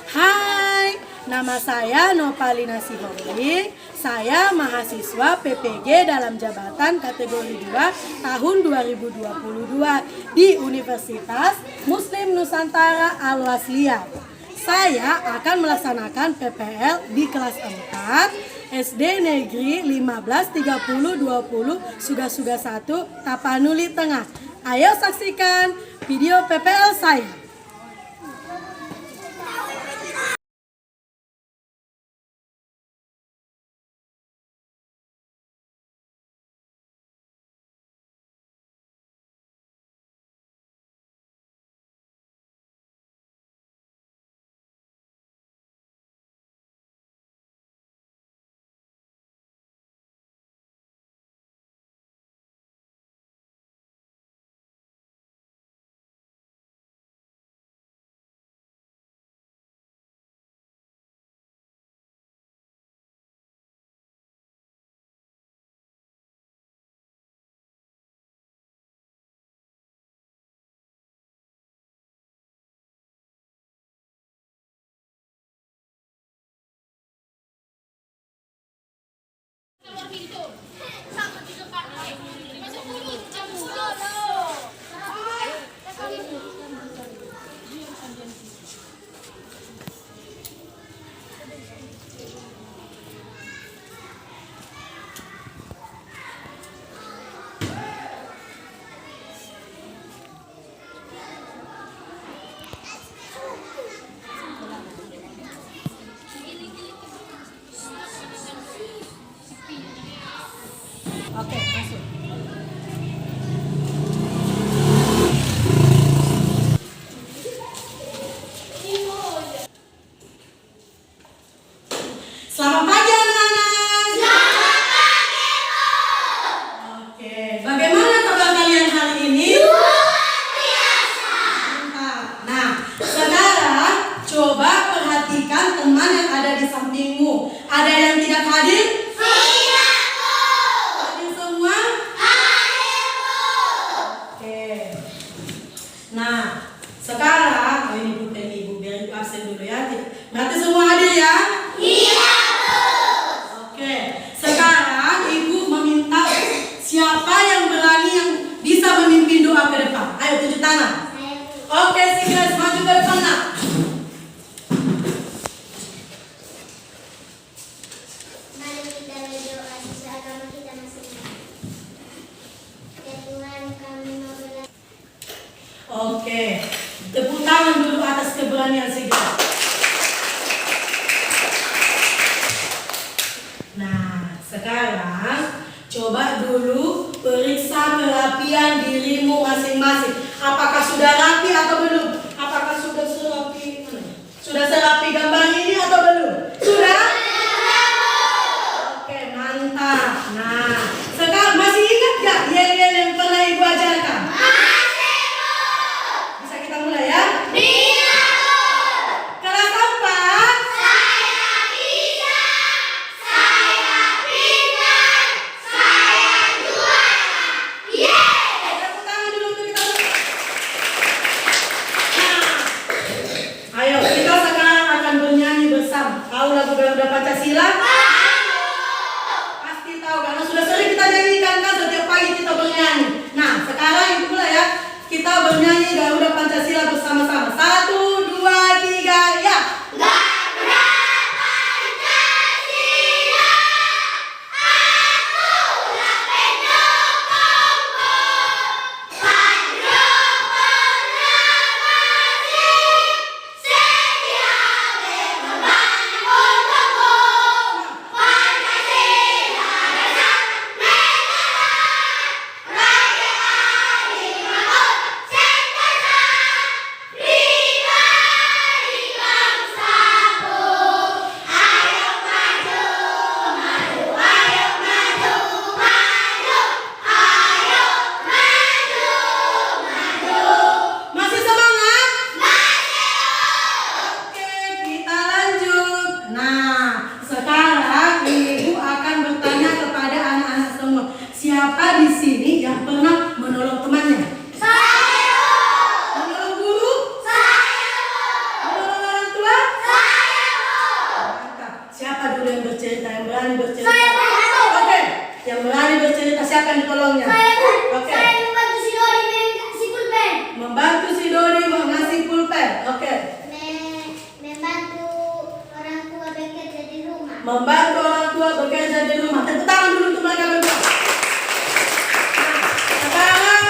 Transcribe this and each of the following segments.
Hai, nama saya Nopalina Sihombing. Saya mahasiswa PPG dalam jabatan kategori 2 tahun 2022 di Universitas Muslim Nusantara Al-Wasliyah. Saya akan melaksanakan PPL di kelas 4 SD Negeri 153020 Suga-Suga 1 Tapanuli Tengah. Ayo saksikan video PPL saya. Oke, masuk. Selamat pagi anak-anak. Selamat pagi, Bu. Oke, bagaimana kabar kalian hari ini? Luar biasa. Mantap. Nah, sekarang coba perhatikan teman yang ada di sampingmu. Ada yang tidak hadir? Tidak, Bu. Hadir semua? Hadir, Bu. Oke. Nah, sekarang ini bukan ibu, biar ibu absen dulu ya. Berarti semua hadir ya? Iya, Bu. Oke. Sekarang ibu meminta siapa yang berani yang bisa memimpin doa ke depan. Ayo tunjuk tangan. Oke, si guys, maju ke depan nak. Mari kita berdoa sesuai agama kita masing-masing. Ya Tuhan, kami mau belajar. Oke. Tepuk tangan dulu atas keberanian si guys. Nah, sekarang coba dulu periksa kerapian dirimu masing-masing. Apakah sudah rapi atau belum? Apakah sudah serapi? Sudah serapi gambar ini atau belum? Sudah? Oke, mantap. Nah, sekarang masih ingat gak yel-yel yang pernah ibu ajarkan? Masih, Bu. Bisa kita mulai ya? Bisa, Bu. Kelas apa? Saya bisa. Saya pintar. Saya juara. Yeay. Tepuk tangan dulu untuk kita. Nah, ayo kita sekarang akan bernyanyi bersama. Tahu lagu Garuda Pancasila? Pasti tahu karena sudah sering kita nyanyikan kan setiap pagi kita bernyanyi. Nah, sekarang itu pula ya. Kita bernyanyi Garuda Pancasila bersama-sama. 1, 2, 3, ya. Garuda Pancasila, akulah pendukungmu. Panjang proklamasi, setia berkorban untukmu. Pancasila dasar negara, rakyat adil makmur sentosa, berani bercerita? Saya, Pak. Oke, yang berani bercerita siapa yang ditolongnya? Saya, Bu. Oke. Saya membantu si Dodi mengasih pulpen. Membantu si Dodi mengasih pulpen. Oke. Membantu orang tua bekerja di rumah. Membantu orang tua bekerja di rumah. Tepuk tangan dulu untuk mereka berdua. Nah, sekarang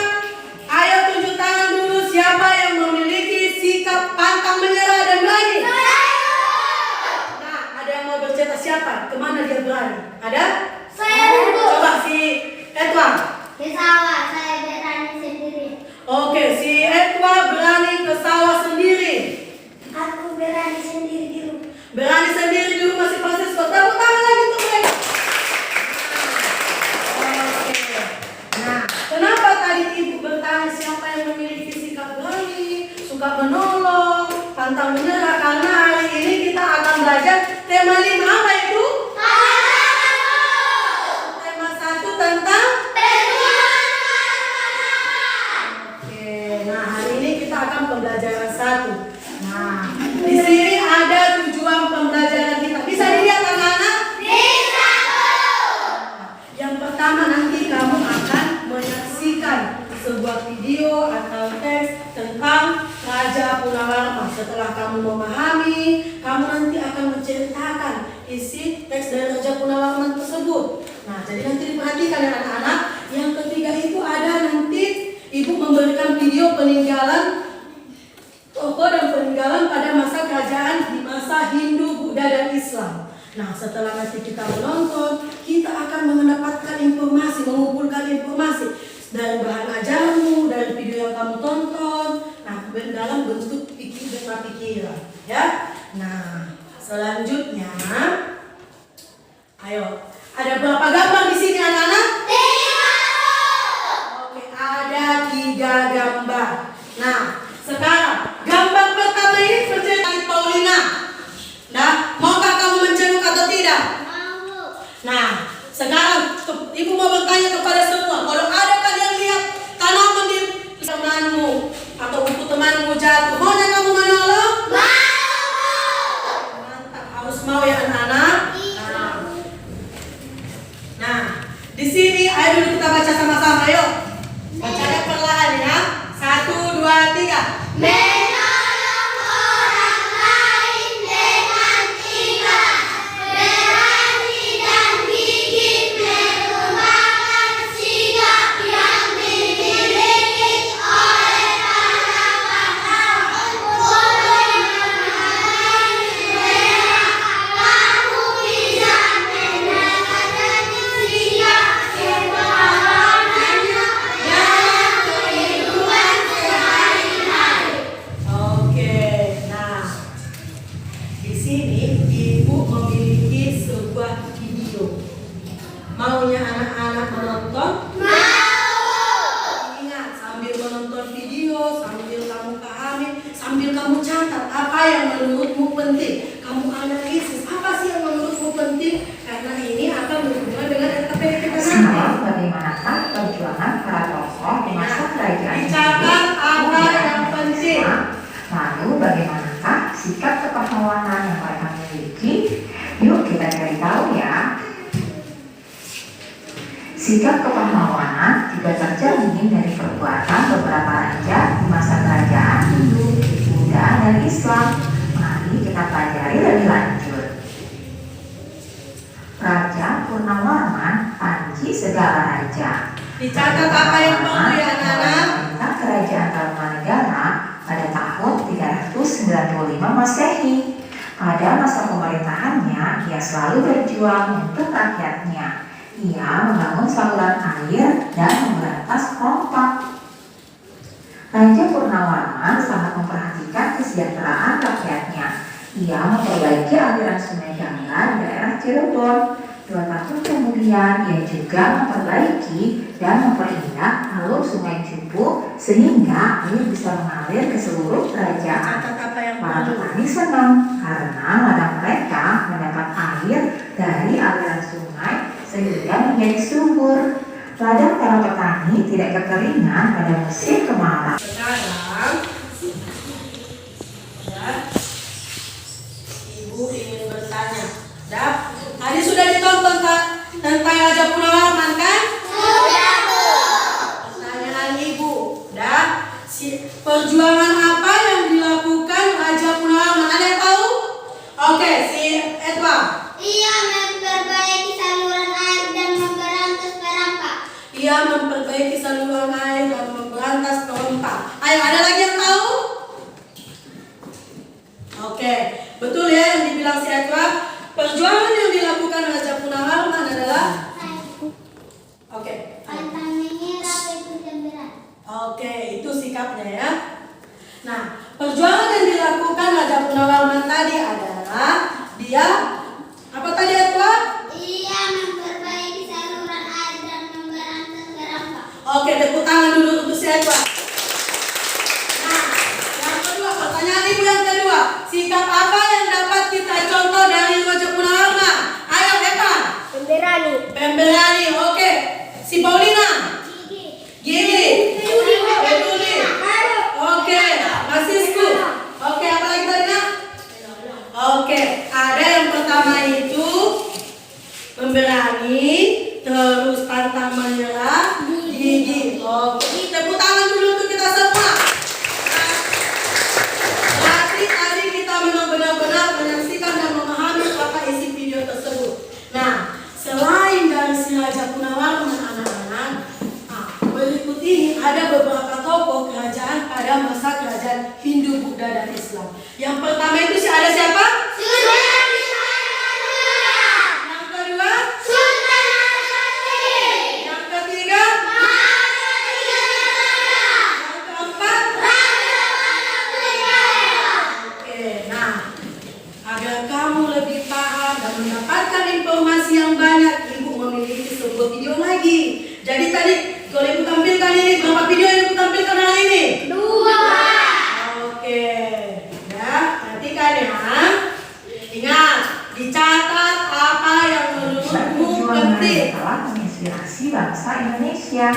ayo tunjuk tangan dulu siapa yang memiliki sikap pantang menyerah dan berani. Nah, ada yang mau bercerita siapa? Kemana dia berani? Ada? Saya, Bu. Coba si Edward. Di sawah saya berani sendiri. Oke, si Edward berani ke sawah sendiri. Aku berani sendiri di rumah. Berani sendiri di rumah si Francisco. Tepuk tangan lagi untuk mereka. Oke. Nah, kenapa tadi ibu bertanya siapa yang memiliki sikap berani, suka menolong, pantang menyerah? Karena hari ini kita akan belajar tema 5 apa itu? Tema 1 tentang. Oke. Nah, hari ini kita akan pembelajaran 1. Nah, di sini ada tujuan pembelajaran kita. Bisa dilihat anak-anak? Bisa, Bu. Yang pertama nanti kamu akan menyaksikan sebuah video atau teks tentang Raja Punawarma. Setelah kamu memahami, kamu nanti akan menceritakan isi teks dari Raja Punawarma tersebut. Nah, jadi nanti diperhatikan ya anak-anak. Yang ketiga itu ada nanti ibu memberikan video peninggalan tokoh dan peninggalan pada masa kerajaan di masa Hindu, Buddha, dan Islam. Nah, setelah nanti kita menonton, kita akan mendapatkan informasi, mengumpulkan informasi dari bahan ajarmu, dari video yang kamu tonton. Nah, dalam bentuk pikiran. Ya. Nah, selanjutnya, ayo, ada berapa gambar di sini anak-anak? 5. Oke, ada 3 gambar. Nah, sekarang gambar pertama ini menceritakan Paulina. Nah, maukah kamu menceruk atau tidak? Mau. Nah, sekarang ibu mau bertanya kepada semua, kalau ada kalian lihat tanaman di temanmu atau buku temanmu jatuh, maunya kamu menolong? Mantap, harus mau ya anak-anak. Nah, di sini ayo dulu kita baca sama-sama, yuk. Bacanya perlahan ya. 1, 2, 3. Menolong orang lain dengan ikhlas, berani dan gigih merupakan sikap yang dimiliki oleh para pahlawan. Kamu bisa mendapatkan sikap kepahlawanannya dalam kehidupan sehari-hari. Oke, nah di sini ibu memiliki sebuah video. Maunya anak-anak menonton? Ingat, sambil menonton video, sambil kamu pahami, sambil kamu catat apa yang menurutmu penting. Kamu analisis apa sih yang menurutmu penting? Karena ini akan berhubungan dengan RKPD kita nanti. Sekarang bagaimanakah perjuangan para tokoh di masa kerajaan Bicara apa yang penting. Lalu bagaimanakah sikap kepahlawanan yang mereka miliki? Yuk kita cari tahu ya. Sikap kepahlawanan juga tercermin dari perbuatan beberapa raja di masa kerajaan Hindu, Buddha, dan Islam. Mari kita pelajari lebih lanjut. Raja Purnawarman, Panji segala raja. Dicatat apa yang perlu ya anak-anak? Memerintah kerajaan Tarumanegara pada tahun 395 Masehi. Pada masa pemerintahannya, ia selalu berjuang untuk rakyatnya. Ia membangun saluran air dan memberantas perompak. Raja Purnawarman sangat memperhatikan kesejahteraan rakyatnya. Ia memperbaiki aliran Sungai Gangga di daerah Cirebon. 2 tahun kemudian, ia juga memperbaiki dan memperindah alur Sungai Cupu sehingga air bisa mengalir ke seluruh kerajaan. Catat apa yang Para perlu. petani senang karena ladang mereka mendapat air dari aliran sungai sehingga menjadi subur. Ladang para petani tidak kekeringan pada musim kemarau. Sekarang ya, ibu ingin bertanya. Tadi sudah ditonton tentang Raja Punawalman kan? Sudah, Bu. Pertanyaan Ibu, dah. Perjuangan apa yang dilakukan Raja Punawalman? Ada yang tahu? Oke, si Edward. Ia memperbaiki saluran air dan memberantas perangkap. Ia memperbaiki saluran air dan memberantas perompak. Ayo, ada lagi yang tahu? Oke, betul ya yang dibilang si Edward. Perjuangan yang dilakukan Raja Punawalman adalah oke. Pantang menyerah itu berat. Oke, itu sikapnya ya. Nah, perjuangan yang dilakukan Raja Punawalman tadi adalah dia apa tadi Edward? Ia memperbaiki saluran air dan memberantas perangkap. Oke, tepuk tangan dulu untuk si Edward. Nah, yang kedua, pertanyaan Ibu yang kedua, sikap apa yang dapat kita contoh dari Raja Punawalman? Ayo, Eva. Pemberani. Pemberani, oke. Si Paulina. Gigi. Peduli. Oke, Mas Sisku. Oke, apa lagi tadi nak? Oke, ada yang pertama itu pemberani, terus pantang menyerah, gigi. Oke, tepuk tangan dulu untuk kita semua. Berarti tadi kita memang benar-benar menyaksikan dan memahami apa isi video tersebut. Nah, selain dari si Raja Punawalman anak-anak, berikut ini ada beberapa tokoh kerajaan pada masa kerajaan Hindu, Buddha, dan Islam. Yang pertama itu ada siapa? Yang kedua? Yang ketiga? Yang keempat? Oke, nah, agar kamu lebih paham dan mendapatkan informasi yang banyak, Ibu memiliki sebuah video lagi. Jadi tadi kalau Ibu tampilkan ini, berapa video yang Ibu tampilkan hari ini? 2. Oke, ya, perhatikan ya. Ingat, dicatat apa yang menurutmu Perjuangan penting. yang telah menginspirasi bangsa Indonesia.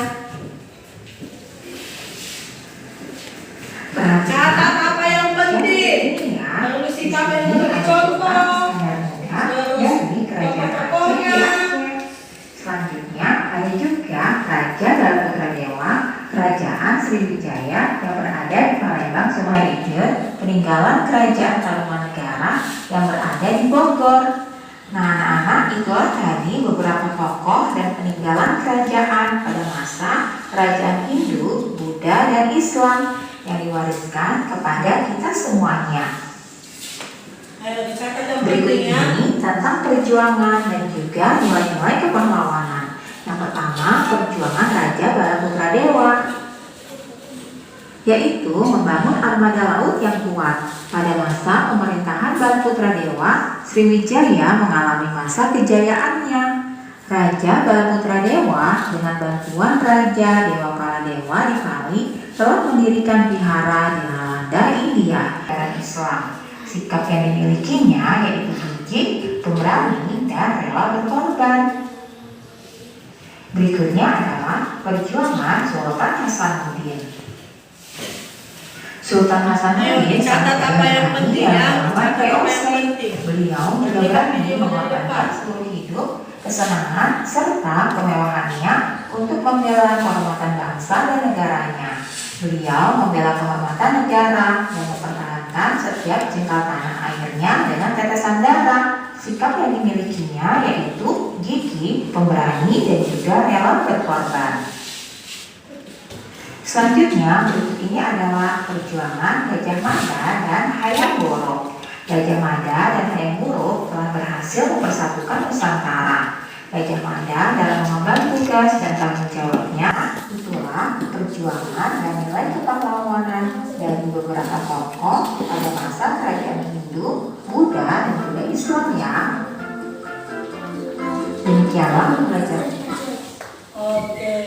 Catat apa yang penting. Lalu sikap yang harus dicontoh. Dari kerajaan Aceh di Aceh. Selanjutnya ada juga Raja Balaputradewa, Kerajaan Sriwijaya yang berada di Palembang, Sumatera, peninggalan Kerajaan Tarumanegara yang berada di Bogor. Nah, anak-anak, itulah tadi beberapa tokoh dan peninggalan kerajaan pada masa kerajaan Hindu, Buddha, dan Islam yang diwariskan kepada kita semuanya. Ayo dicatat yang Berikut pentingnya. ini tentang perjuangan dan juga nilai-nilai kepahlawanan. Yang pertama, perjuangan Raja Balaputradewa, yaitu membangun armada laut yang kuat. Pada masa pemerintahan Balaputradewa, Sriwijaya mengalami masa kejayaannya. Raja Balaputradewa dengan bantuan Raja Dewa Kaladewa di Bali telah mendirikan vihara di Nalanda, India, dan Islam. Sikap yang dimilikinya yaitu gigih, pemberani, dan rela berkorban. Berikutnya adalah perjuangan Sultan Hasanuddin. Sultan Hasanuddin Dicatat apa yang penting ya. Dicatat apa yang penting. Beliau berani mengorbankan seluruh hidup, kesenangan, serta kemewahannya untuk membela kehormatan bangsa dan negaranya. Beliau membela kehormatan negara dan mempertahankan setiap jengkal tanah airnya dengan tetesan darah. Sikap yang dimilikinya yaitu gigih, pemberani, dan juga rela berkorban. Selanjutnya, berikut ini adalah perjuangan Gajah Mada dan Hayam Wuruk. Gajah Mada dan Hayam Wuruk telah berhasil mempersatukan Nusantara. Gajah Mada dalam mengemban tugas dan tanggung jawabnya, itulah perjuangan dan nilai kepahlawanan dari beberapa tokoh pada masa kerajaan Hindu, Buddha, dan juga Islam ya. Demikianlah belajar. Oke.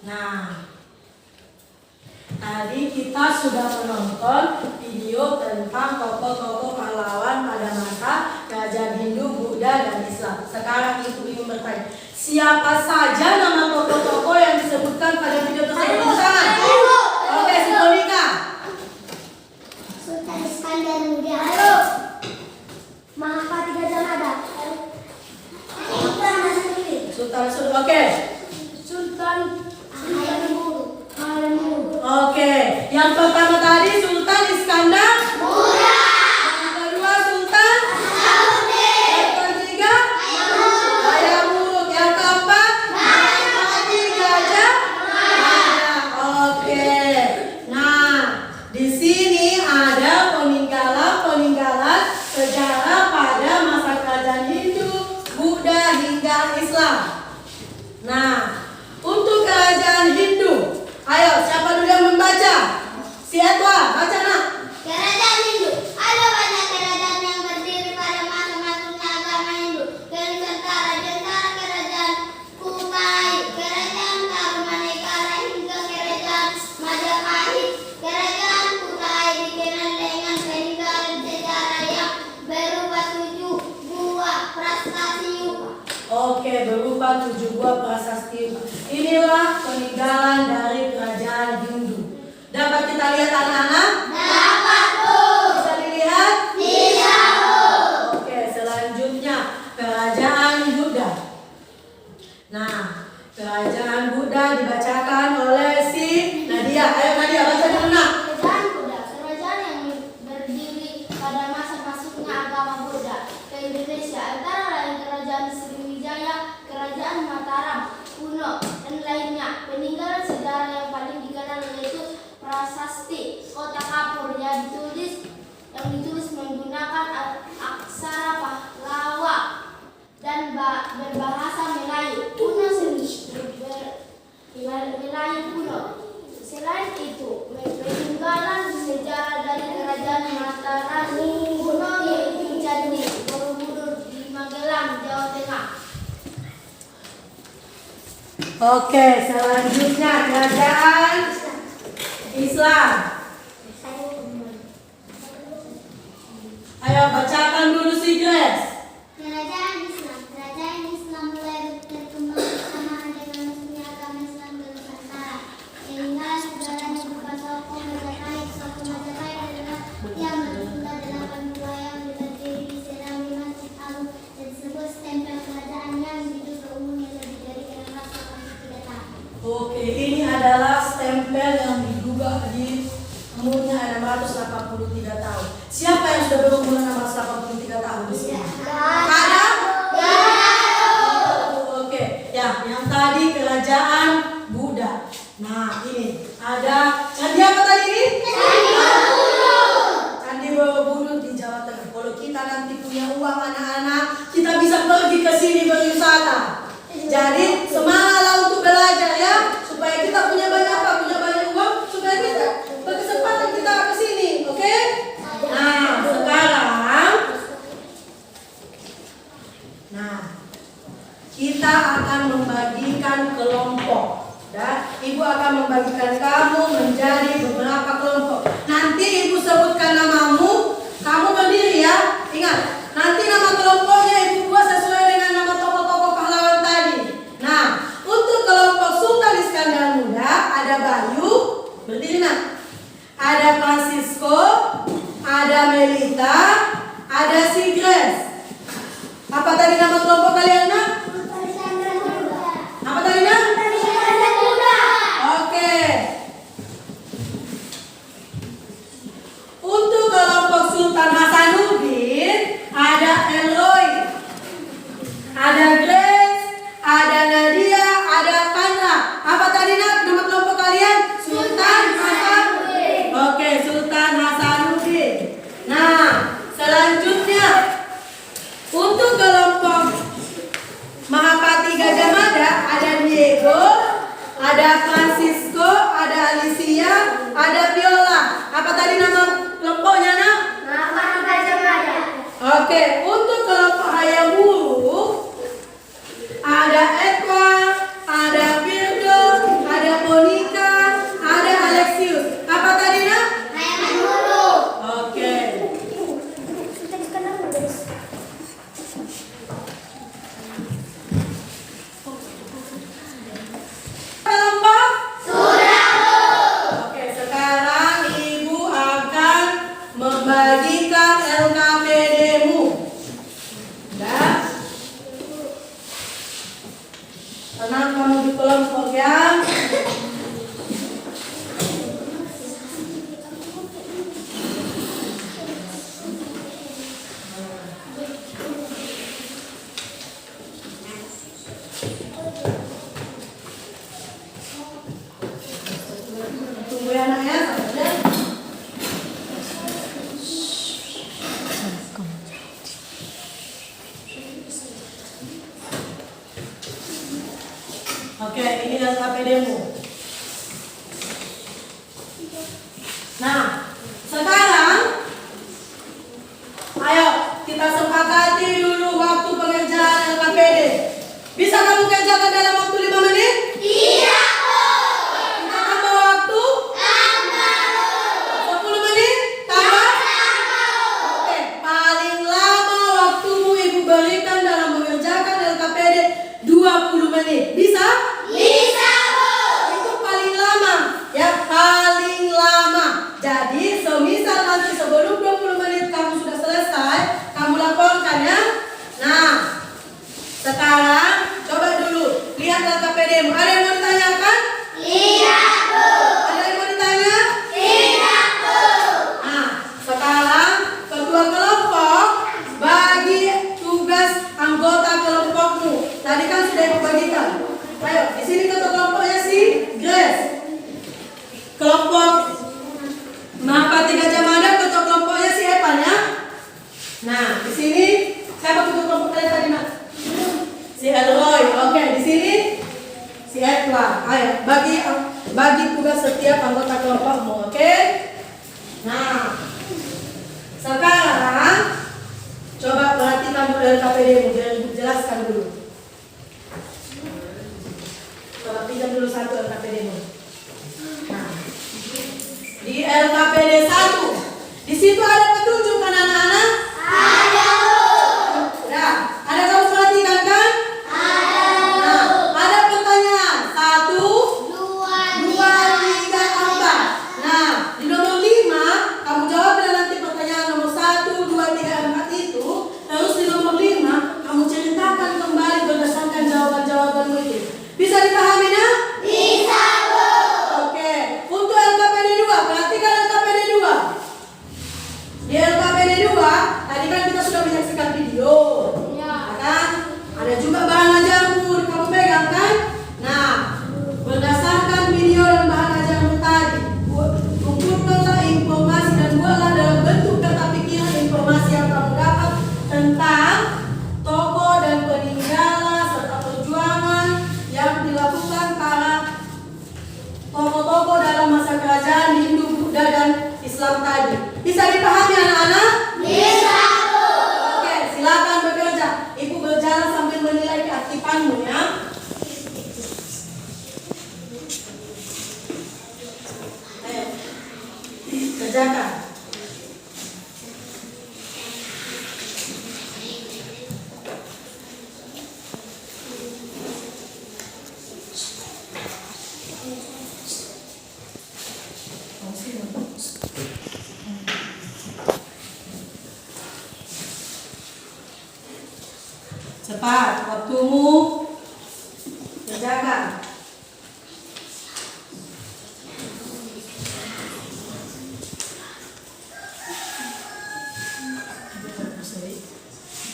Nah, tadi kita sudah menonton video tentang tokoh-tokoh pahlawan pada masa kerajaan Hindu, Buddha, dan Islam. Sekarang Ibu ingin bertanya, siapa saja nama tokoh-tokoh yang disebutkan pada video tersebut? Tangan. Oke, si Monika. Sultan Iskandar Muda. yang pertama tadi Sultan Iskandar Muda. Yang kedua Sultan Salahuddin. Yang ketiga Hayam Wuruk. Yang keempat Mahmudi Gajah Mada. Oke. Nah, di sini ada peninggalan sejarah pada masa kerajaan Hindu, Buddha hingga Islam. Nah, untuk kerajaan Hindu, ayo siapa dulu yang membaca? Si Edward, baca nak. Kerajaan Hindu. Ada banyak kerajaan yang berdiri pada masing-masingnya agama Hindu. Kerajaan Kutai, kerajaan Tarumanegara hingga kerajaan Majapahit. Kerajaan Kutai dikenal dengan peninggalan sejarah yang berupa 7 buah prasasti. Oke, berupa 7 buah prasasti. Inilah peninggalan dari kerajaan Hindu. Dapat kita lihat anak-anak? Dapat, Bu. Bisa dilihat? Bisa, Bu. Oke, selanjutnya kerajaan Buddha. Nah, kerajaan Buddha dibacakan oleh si Nadia. Ayo Nadia, baca dulu nak. Kerajaan Buddha, kerajaan yang berdiri pada masa masuknya agama Buddha ke Indonesia, antara lain kerajaan Sriwijaya, kerajaan Mataram kuno, dan lainnya. Peninggalan sejarah yang paling dikenal yaitu prasasti Kota Kapur yang ditulis menggunakan aksara Pahlawa dan berbahasa Melayu kuno. Melayu kuno. Selain itu, peninggalan sejarah dari kerajaan Mataram kuno yaitu Candi Borobudur di Magelang, Jawa Tengah. Oke, selanjutnya kerajaan Islam. Ayo bacakan dulu si Grace. Kerajaan Islam mulai berkembang bersamaan dengan masuknya agama Islam ke Nusantara. Peninggalan sejarahnya berupa tokoh Majapahit. Tokoh Majapahit adalah yang berjumlah 82 yang berdiri di serambi Masjid Agung dan disebut stempel kerajaan yang diduga umumnya lebih dari 683 tahun. Oke, ini adalah stempel yang diduga di umurnya 683 tahun. Siapa yang sudah berumur 683 tahun di sini? Ada? Oke, ya, yang tadi kerajaan Buddha. Nah, ini ada candi apa tadi ini? Candi Borobudur di Jawa Tengah. Kalau kita nanti punya uang anak-anak, kita bisa pergi ke sini berwisata. Jadi semangatlah untuk belajar ya, supaya kita punya banyak uang, supaya kita berkesempatan kita ke sini, oke? Nah, sekarang, kita akan membagikan kelompok. Dan Ibu akan membagikan kamu menjadi beberapa kelompok. Nanti Ibu sebutkan namamu, kamu berdiri ya. Ingat, nanti nama kelompoknya Ibu buat sesuai dengan nama tokoh-tokoh pahlawan tadi. Nah, Nah, sekarang ayo kita sepakati dulu waktu pengerjaan LKPD. Bisa kamu kerjakan dalam waktu 5 menit? Iya, Bu. Kita tambah waktu? 10 menit? Tambah? Oke, paling lama waktumu Ibu berikan dalam mengerjakan LKPD 20 menit. Bisa? Bisa, Bu. Itu paling lama. Ya, paling lama. Jadi, semisal nanti sebelum 20 menit kamu sudah selesai, kamu laporkan ya. Nah, sekarang coba dulu lihat LKPD-mu. Ada yang mau ditanyakan? Tidak, Bu. Ada yang mau ditanya? Tidak, Bu. Nah, sekarang ketua kelompok bagi tugas anggota kelompokmu. Tadi kan sudah Ibu bagikan. Ayo, di sini ketua kelompoknya si Grace. Kelompok Mapa 3 Jamada, ketua kelompoknya si Evan ya. Nah, di sini siapa ketua kelompok kalian tadi, Nak? Si Elroy. Oke, di sini si Edward. Ayo, bagi tugas setiap anggota kelompokmu, oke? Nah, sekarang coba perhatikan dulu LKPD-mu, biar Ibu jelaskan dulu. Coba pinjam dulu satu LKPD-mu. Nah, di LKPD 1, di situ ada petunjuk kan anak-anak? Ada, Bu. Udah, ada kamu perhatikan kan? Ada, Bu. Nah, ada pertanyaan 1, 2, 2, 3, 4. Nah, di nomor 5 kamu jawab nanti pertanyaan nomor 1, 2, 3, 4 itu. Terus di nomor 5 kamu ceritakan kembali berdasarkan jawaban-jawabanmu itu. Bisa dipahami ya? Bisa, Bu. Oke, untuk LKPD 2, perhatikan LKPD 2. Di LKPD 2, tadi kan kita sudah menyaksikan video. Ya. Ya kan? Ada juga bahan ajarmu, kamu pegang kan? Nah, berdasarkan video dan bahan ajarmu tadi, kumpulkanlah informasi dan buatlah dalam bentuk peta pikiran informasi yang kamu dapat tentang tokoh dan peninggalan serta perjuangan yang dilakukan para tokoh-tokoh dalam masa kerajaan di Hindu, Buddha, dan Islam tadi. Bisa dipahami anak-anak? Bisa, Bu. Oke, silakan bekerja. Ibu berjalan sambil menilai keaktifanmu ya. Ayo, kerjakan. Cepat, waktumu. Kerjakan.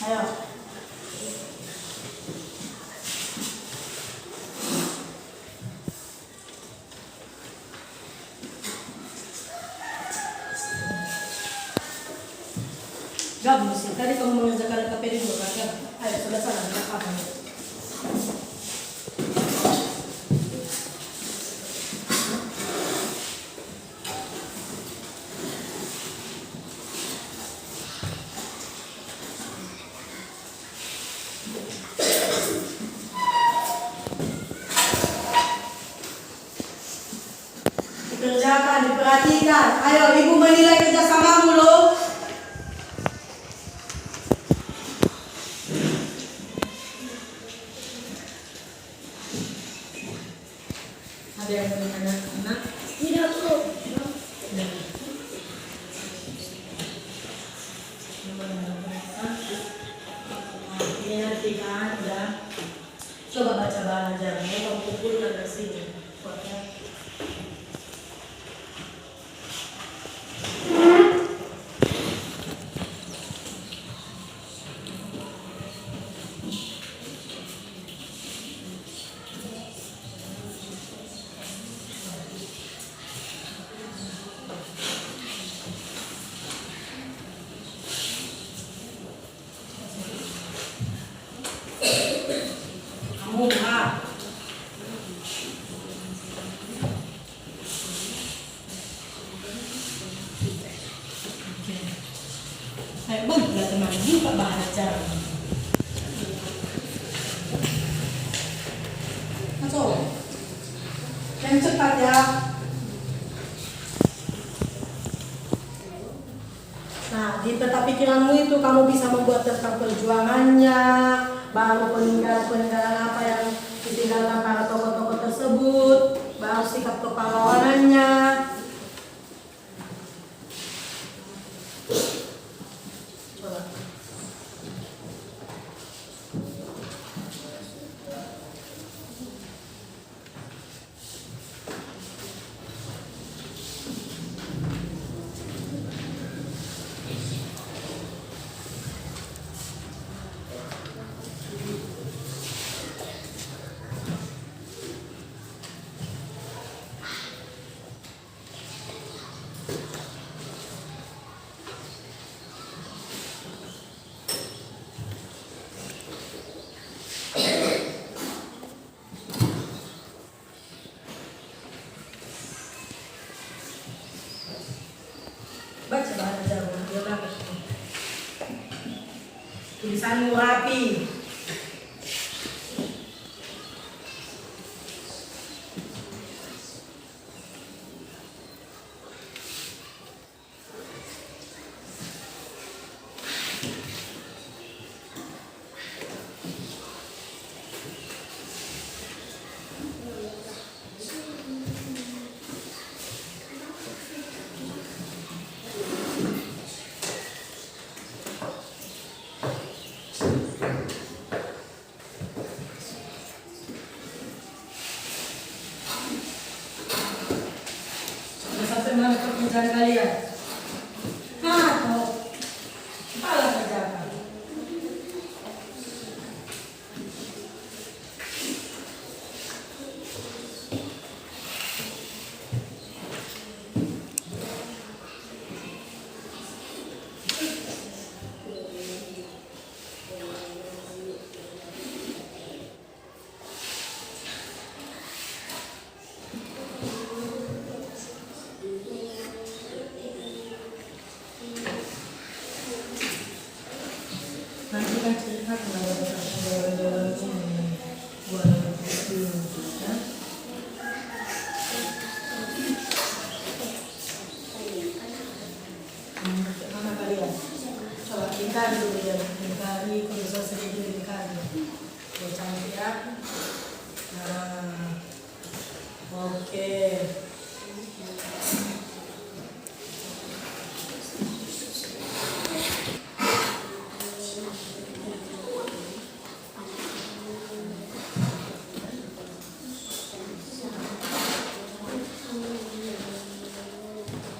Ayo. Gabung sih. Tadi kamu mengerjakan LKPD 2 kan? Ayo, sudah sana, tidak apa-apa. Dikerjakan, diperhatikan. Ayo, Ibu menilai kerjasamamu loh. Ada yang mau ditanyakan, Nak? Tidak, Bu. Ini nanti kan udah. Coba baca bahan ajarnya, kamu kumpulkan dari sini. Kuatnya. Kamu, teman buka baca. Masuk. Yang cepat ya. Nah, di peta pikiranmu itu kamu bisa membuat tentang perjuangannya, baru peninggalan apa yang ditinggalkan para tokoh-tokoh tersebut, baru sikap kepahlawanannya. Coba. Baca bahasa Jawa, dia berapa? Tulisanmu rapi. Sampai mana pekerjaan kalian? Atau kepala kerjakan? Nanti kan cerita kenapa jalan-jalan ini buat itu ya. Mana kalian? Coba tingkari dulu ya, tingkari kalau sedikit tingkari. Ya cantik ya. Nah, oke.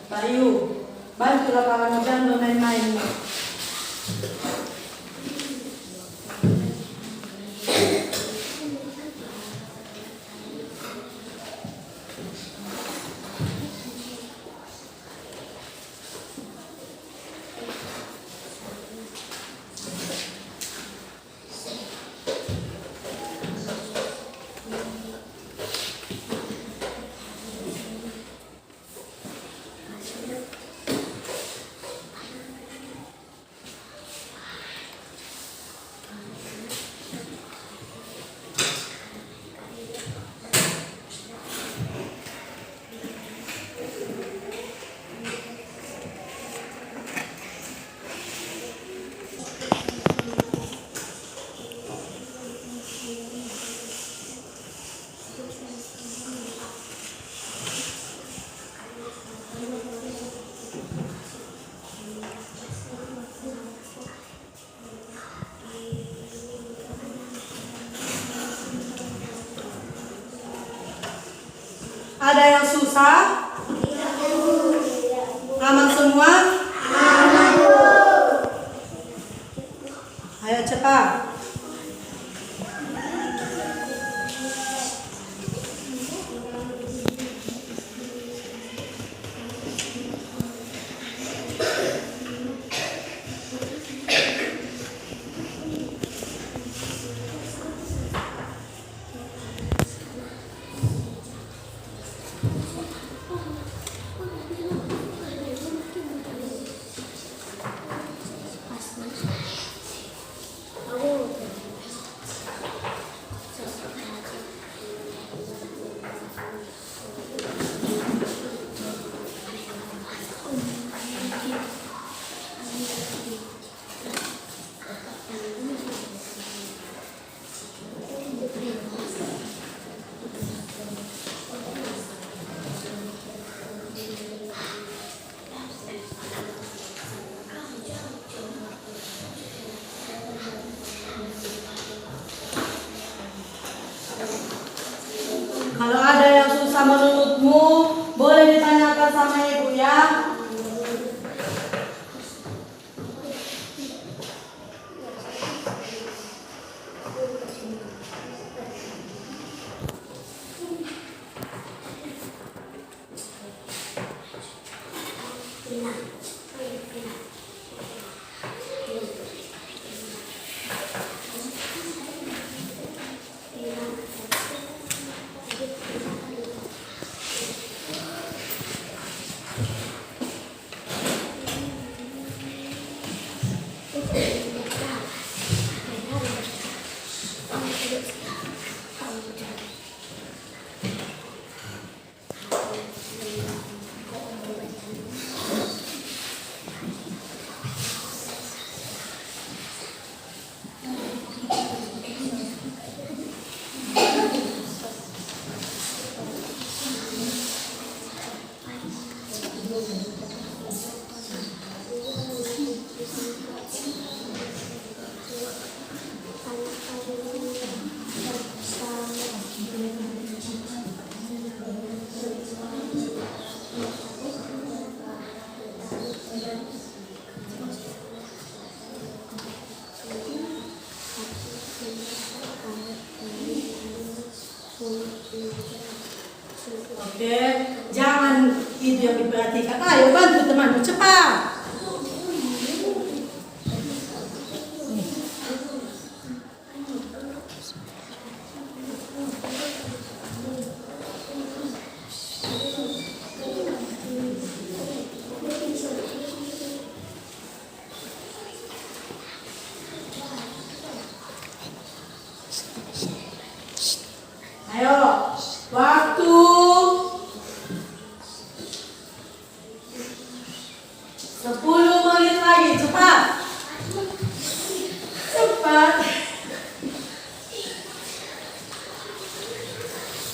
Bayu, bantulah kawan jangan bermain-main. Ada yang susah? Aman semua? Ayo cepat. pelan-pelan sama ibu ya. Oke, jangan itu yang diperhatikan. Ayo bantu temanmu cepat. Ayo, waktu 10 menit lagi, cepat. Cepat.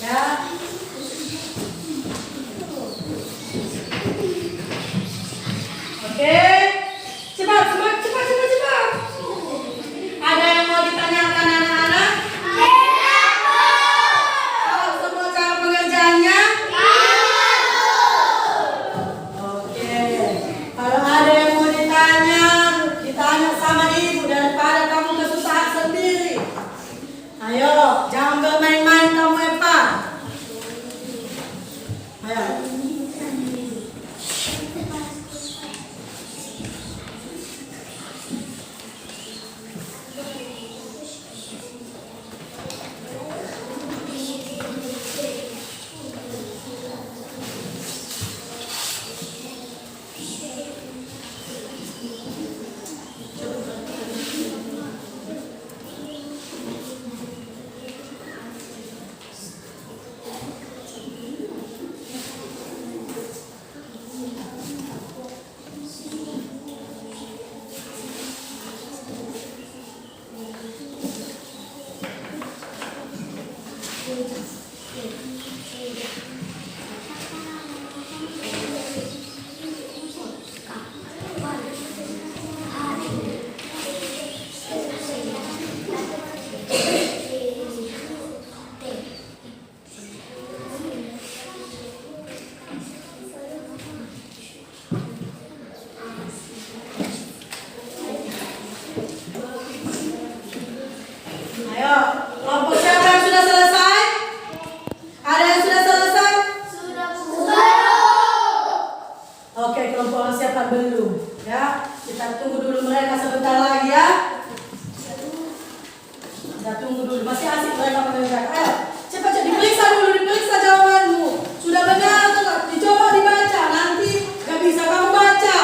Ya. Oke. Cepat, cepat, cepat, cepat, cepat. Ada yang mau ditanyakan anak-anak? Tahu semua cara pengerjaannya? Oke. Kalau ada yang mau ditanya sama ibu daripada kamu kesusahan sendiri. Ayo, jangan bermain-main kamu Eva. Ayo. Ayo, kelompok siapa yang sudah selesai? Ada yang sudah selesai? Oke, kelompok siapa belum? Ya, kita tunggu dulu mereka sebentar lagi ya. Kita tunggu dulu, masih asik mereka mendengar. Ayo, cepat diperiksa dulu, diperiksa jawabanmu. Sudah benar atau tidak? Dicoba dibaca, nanti gak bisa kamu baca.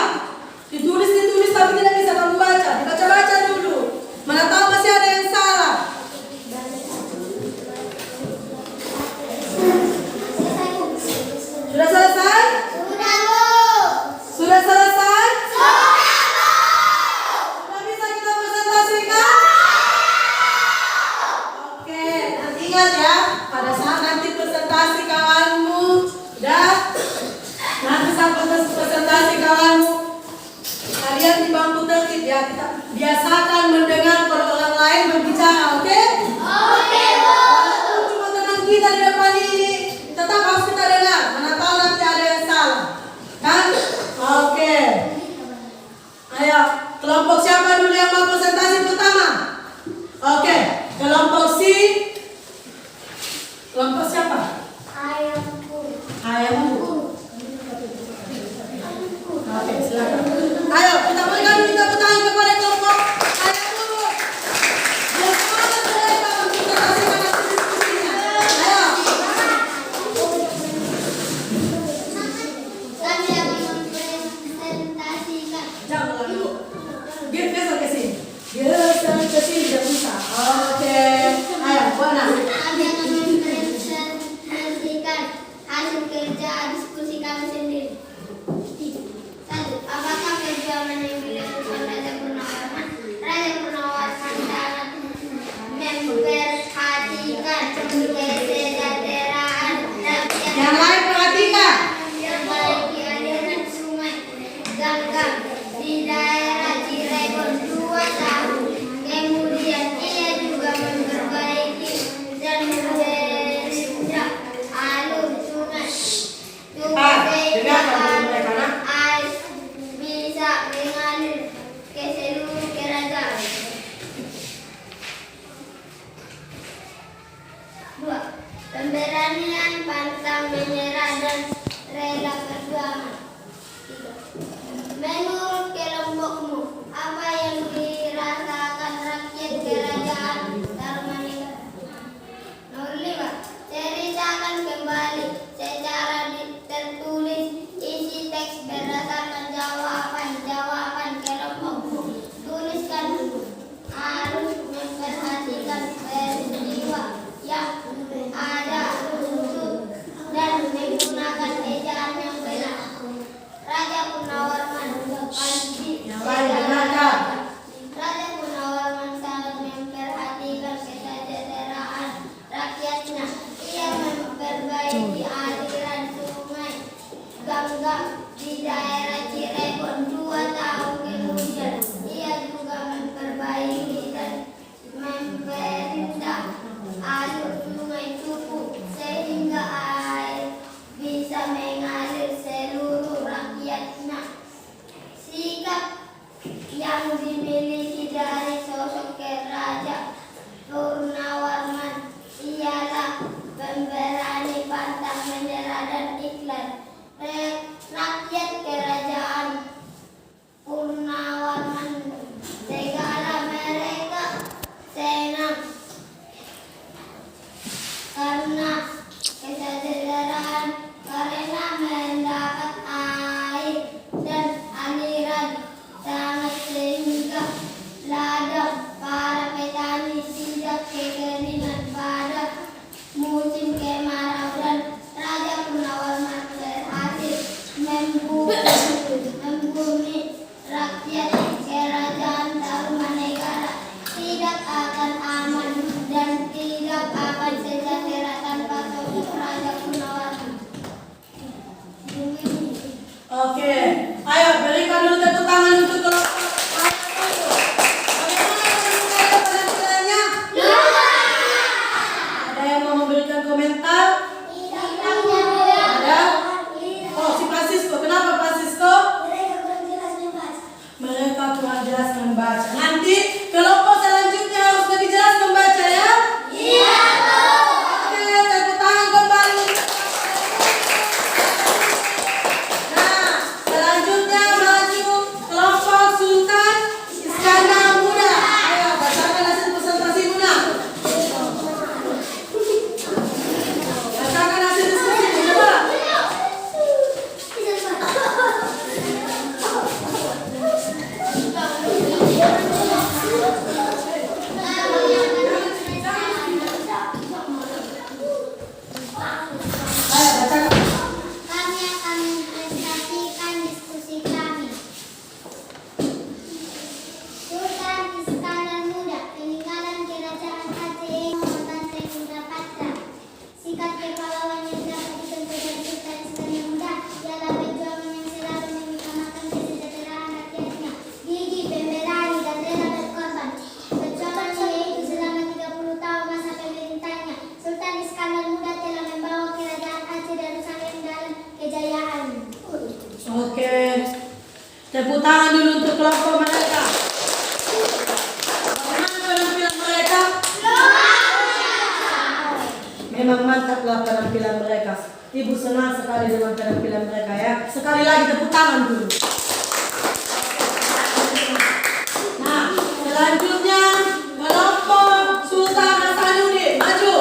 Ditulis tapi tidak bisa kamu baca. Dibaca-baca dulu. Mana tahu masih ada yang salah. Sudah selesai? Sudah selesai? Sudah bisa kita presentasikan? Oke, nanti ingat ya. Oke, silakan. Ayo, kita berikan dulu tepuk tangan kepada kelompok. Ayo dulu. Biar semangat mereka untuk menyaksikan hasil diskusinya. Ayo. Kami akan mempresentasikan. Jangan dulu. Geser ke sini. Geser ke sini, tidak bisa. Oke. Ayo, Bona. Kami akan mempresentasikan hasil kerja diskusi kami sendiri. 1. Apakah perjuangan yang dilakukan Raja Purnawarman? Raja Purnawarman sangat memperhatikan kesejahteraan rakyat. Yang lain perhatikan. Memperbaiki aliran sungai Ganggang di daerah Cirebon 2 tahun. Kemudian ia juga memperbaiki dan memperbaiki alur sungai Dengarkan mereka, nak. air bisa mengalir ke seluruh kerajaan. 2. Pemberanian, pantang menyerah dan rela perjuangan. 3. Menurut kelompokmu, apa yang dirasakan rakyat kerajaan Tarumanegara? Nomor 5. Ceritakan kembali secara tertulis isi teks berdasarkan jawaban kelompokmu. Tuliskan dulu. Harus memperhatikan peristiwa yang ada unsur dan menggunakan ejaan yang benar. Raja Purnawarman Yang lain dengarkan. Raja Purnawarman sangat memperhatikan kesejahteraan rakyatnya. Ia memperbaiki aliran sungai Ganggang di daerah Cirebon 2 tahun kemudian. Ia juga memperbaiki dan memerintah alur sungai cukup sehingga air bisa mengalir seluruh rakyatnya. Sikap yang dimiliki dari sosok Raja Purnawarman ialah pemberani, pantang menyerah dan ikhlas. Rakyat kerajaan Purnawarman segala mereka senang karena kesejahteraan, karena mendapat air dan aliran sangat sehingga ladang para petani tidak kekeringan pada musim kemarau, dan Raja Purnawarman berhasil membumi rakyat kerajaan Tarumanegara. Tidak akan aman dan tidak akan sejahtera tanpa sosok Raja Purnawarman. Oke. Ayo, berikan dulu tepuk tangan untuk kelompok. Ayo, dulu. Bagaimana menurut kalian penampilannya? Ada yang mau memberikan komentar? Ada? Oh, si Francisco. Kenapa Francisco? Mereka kurang jelas membaca. Nanti kelompok selanjutnya harus lebih jelas membaca, ya? Iya, Bu. Oke, tepuk tangan kembali. Nah, selanjutnya maju kelompok Sultan Iskandar Muda. Ayo, bacakan hasil presentasi Muda. Bacakan hasil diskusi, coba. Ayo, bacakan. Kami akan mempresentasikan diskusi kami. Sultan Iskandar Muda, peninggalan kerajaan Aceh, Banteng Indrapatra. Sikap kepahlawanan yang dapat dicontoh dari Sultan Iskandar Muda ialah perjuangan yang selalu mengutamakan kesejahteraan rakyatnya, gigih, pemberani, dan rela berkorban. Perjuangannya yaitu selama 30 tahun masa pemerintahnya, Sultan Iskandar Muda telah membawa kerajaan Aceh Darussalam dalam kejayaan. Oke. Tepuk tangan dulu untuk kelompok mereka. Bagaimana penampilan mereka? Memang mantaplah penampilan mereka. Ibu senang sekali dengan penampilan mereka ya. Sekali lagi tepuk tangan dulu. Nah, selanjutnya kelompok Sultan Hasanuddin, maju.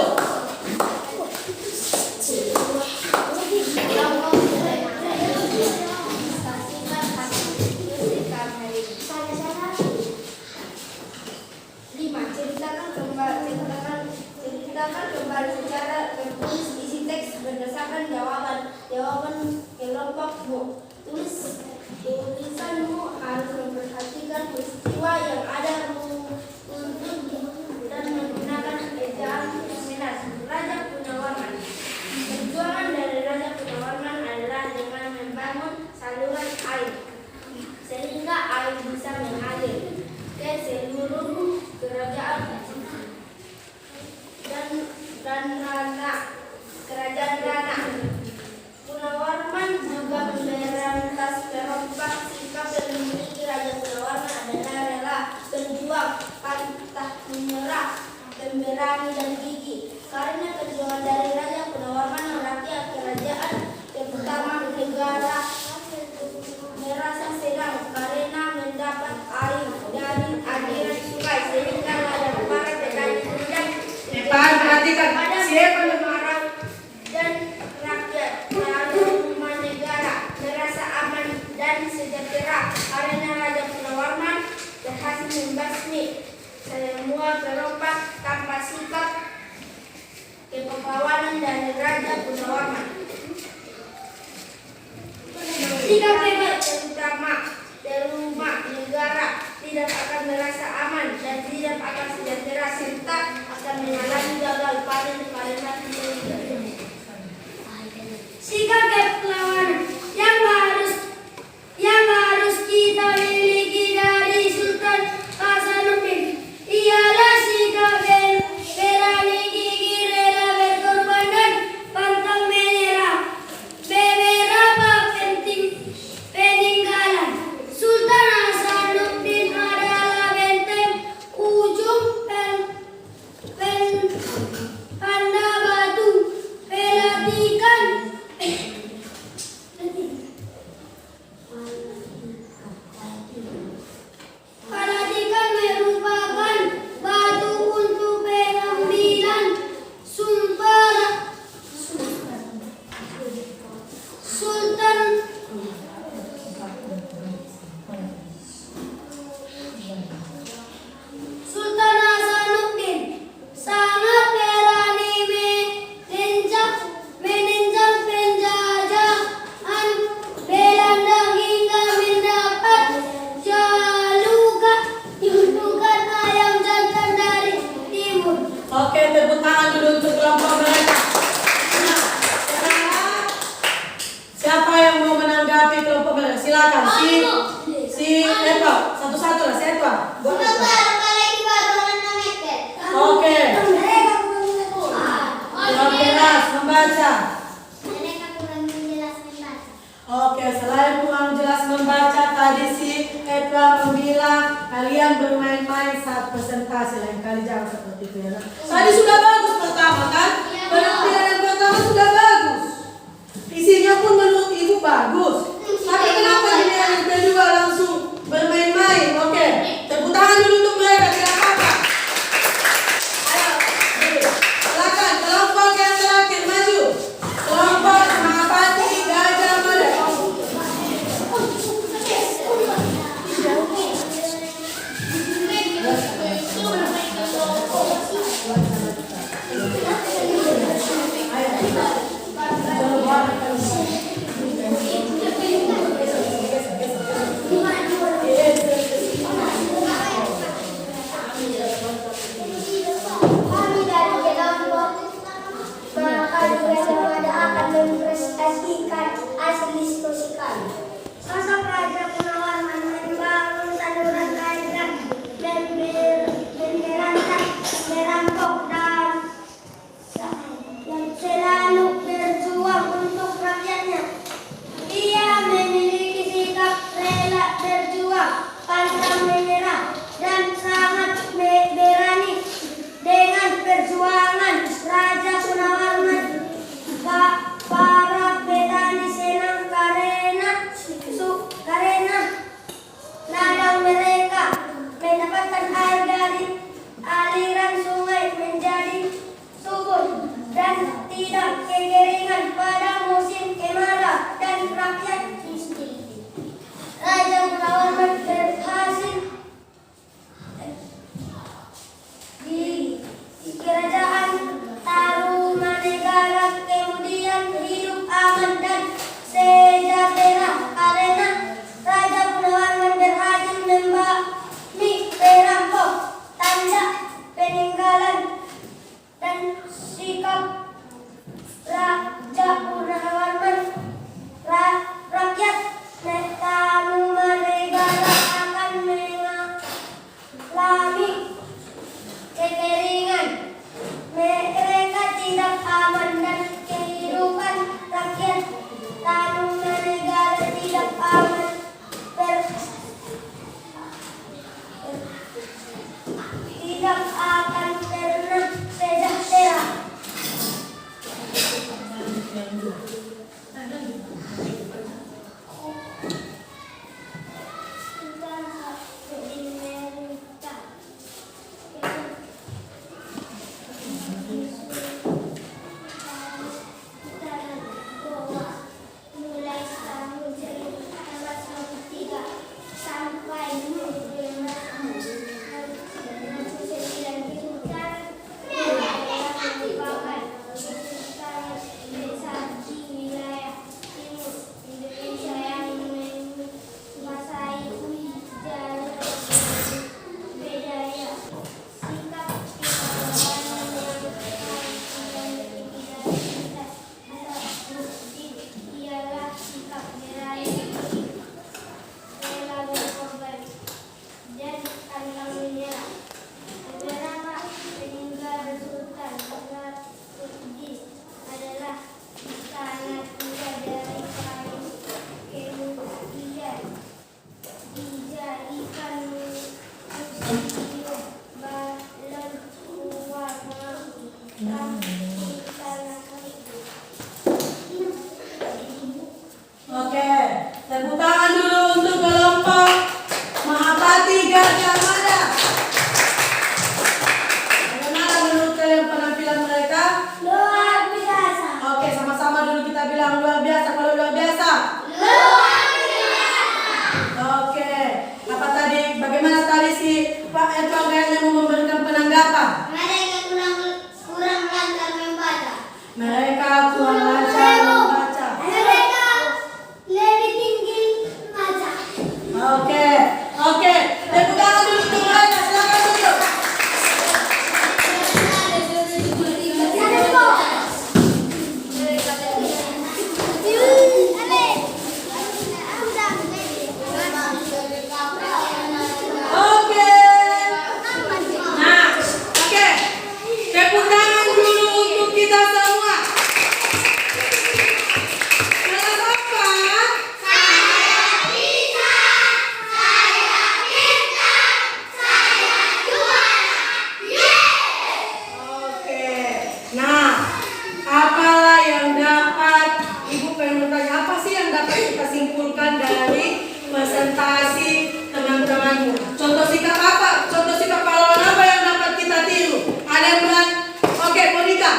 Ceritakan kembali secara tertulis isi teks berdasarkan jawaban kelompokmu. Tulisanmu harus memperhatikan peristiwa yang ada untuk dan menggunakan ejaan Minat. Raja Punawarman. Perjuangan dari Raja Punawarman adalah dengan membangun saluran air sehingga air bisa mengalir ke seluruh kerajaan kerajaan Rana. Punawarman juga memberantas perompak. Sikap yang dimiliki Raja Punawarman adalah rela, berjuang, pantang menyerah, pemberani dan gigih. Karena perjuangan dari Raja Punawarman merakyat kerajaan terutama negara merasa senang karena mendapat air dari aliran sungai sehingga layak para petani dan Perhatikan siapa yang marah dan rakyat lalu rumah negara merasa aman dan sejahtera karena Raja Punawarman berhasil membasmi semua perompak tanpa sikap kepahlawanan dari Raja Punawarman. Sikap terutama rumah negara tidak akan merasa aman dan tidak akan sejahtera serta akan mengalami gagal panen karena sikap kepahlawanan yang harus kita miliki dari Sultan Hasanuddin ialah sikap berani, gigih, rela berkorban dan pantang menyerah. Beberapa peninggalan Sultan Hasanuddin adalah benteng ujung Panda Batu, Pelatikan merupakan batu untuk pengambilan sumber Sultan Hasanuddin sangat berani menentang penjajahan Belanda hingga mendapat julukan ayam jantan dari timur. Oke, tepuk tangan dulu untuk kelompok mereka. Nah, sekarang siapa yang mau menanggapi kelompok mereka? Silakan. Si Eto, satu-satu lah, si Eto. Oke. Yang jelas membaca. Oke, selain kurang jelas membaca, tadi si Edra membilang kalian bermain-main saat presentasi, lain kali jangan seperti itu ya. Tadi sudah bagus pertama kan? Penampilan yang pertama sudah bagus. Isinya pun menurut ibu bagus. Tapi kenapa ini yang kedua langsung bermain-main? Oke, tepuk tangan dulu untuk mereka, tidak apa-apa. Ayo, silakan kelompok yang terakhir maju. Kelompok Mahapati Gajah Mada. tadi si Pak Edward kayaknya mau memberikan penanggapan. Mereka kurang lancar membaca. Mereka kurang lancar membaca. Mereka lebih tinggi baca. Oke. Tepuk tangan dulu untuk mereka. Silakan duduk. Oke. Nah, oke. Tepuk tangan dulu untuk kita semua. Kelas apa? Oke. Nah, apalah yang dapat Ibu pengen bertanya, apa sih yang dapat kita simpulkan dari presentasi teman-temanmu? Contoh sikap apa? Contoh sikap pahlawan apa yang dapat kita tiru? Ada yang berani? Oke, Monika.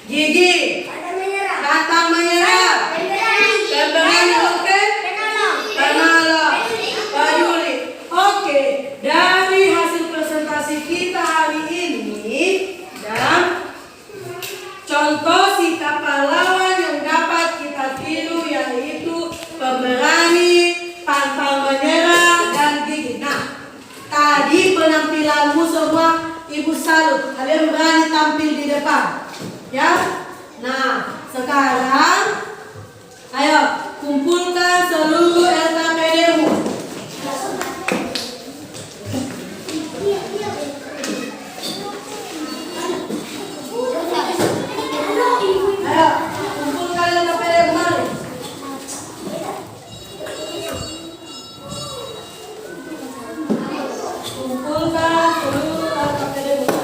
Gigi. Pantang menyerah. Pemberani, oke? Penolong. Peduli. Oke, dari hasil presentasi kita hari ini dan contoh sikap pahlawan yang dapat kita tiru yaitu pemberani, pantang menyerah, dan gigih. Nah, tadi penampilanmu semua Ibu salut. Kalian berani tampil di depan, ya? Nah, sekarang ayo kumpulkan seluruh LKPD-mu. Ayo, kumpulkan LKPD-mu. Mari. Kumpulkan seluruh LKPD-mu.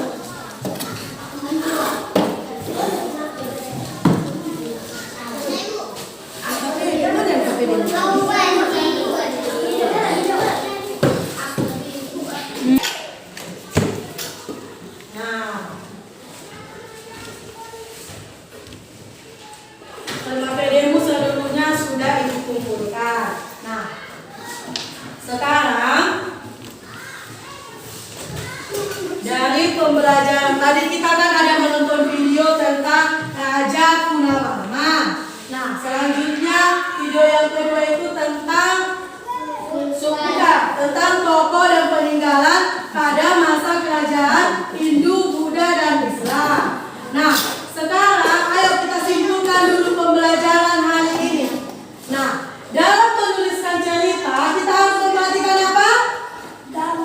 LKPD-mu seluruhnya sudah Ibu kumpulkan. Nah, sekarang dari pembelajaran tadi kita kan ada menonton video tentang Raja Kunawarman. Nah, selanjutnya video yang kedua itu tentang tentang tokoh dan peninggalan pada masa kerajaan Hindu, Buddha, dan Islam. Nah, sekarang ayo kita simpulkan dulu pembelajaran hari ini. Nah, dalam menuliskan cerita kita harus memperhatikan apa?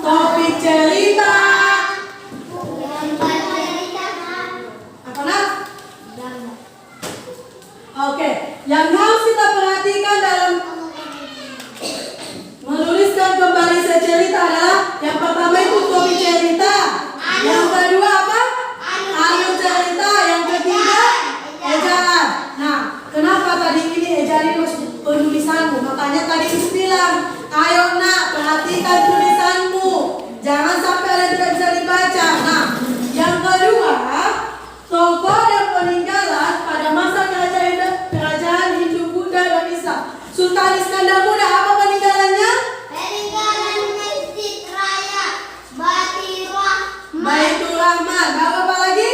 Topik cerita. Apa nak? Oke, yang harus kita perhatikan dalam menuliskan kembali secerita adalah yang pertama itu topik cerita, yang kedua apa? Alur cerita, yang ketiga ejaan. Nah, kenapa tadi ini ejaan itu penulisanmu? Makanya tadi Ibu bilang, ayo nak perhatikan tulisanmu, jangan sampai ada tidak bisa dibaca. Nah, yang kedua tokoh dan peninggalan pada masa kerajaan Hindu, Buddha, dan Islam. Sultan Iskandar Muda apa peninggalannya? Peninggalan Masjid Raya Baitur Rahman. Apa lagi?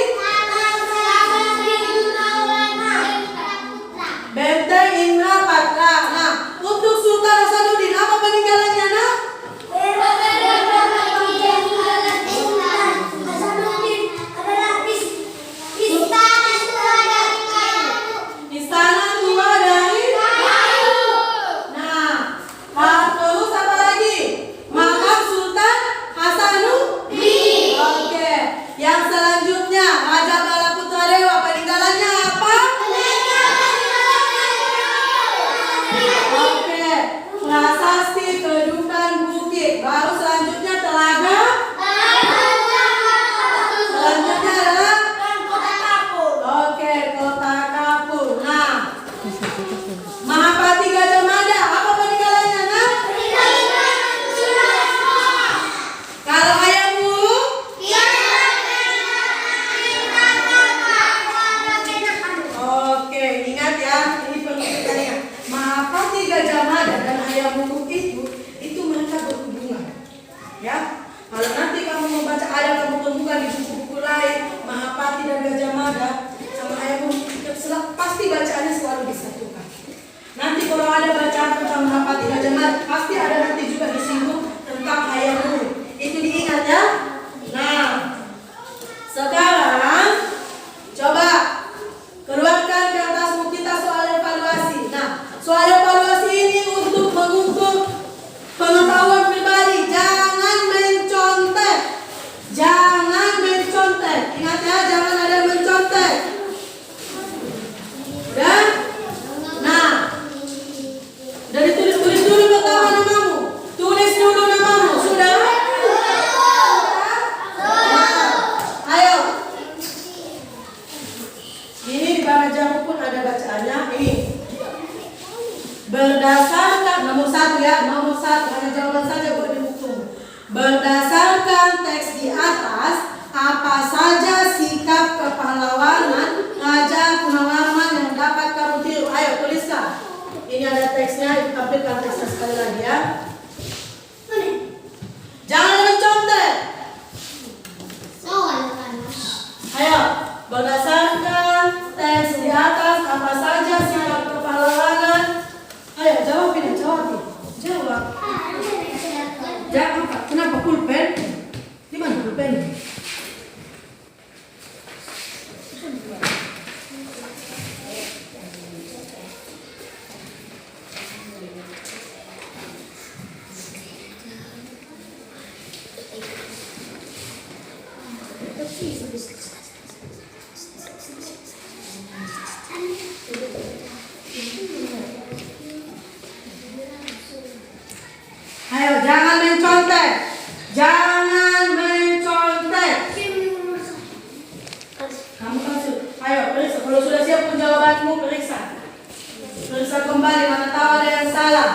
Benteng Indrapatra. Nah, untuk Sultan Hasanuddin apa peninggalannya nak? Berdasarkan teks di atas, apa saja sikap kepahlawanan Raja Gunawarman yang dapat kamu tiru? Ayo tuliskan. Ini ada teksnya, tampilkan teksnya sekali lagi ya. Jangan mencontek. Ayo, berdasarkan teks di atas, apa saja sikap kepahlawanan? Ayo jawabin, jawabin. Jawab. Jangan apa? Kenapa pulpen? Di mana pulpen? Ayo, jangan mencontek. Jangan mencontek. Kamu kasih. Ayo, periksa. Kalau sudah siap pun jawabanmu, periksa. Periksa kembali, mana tahu ada yang salah.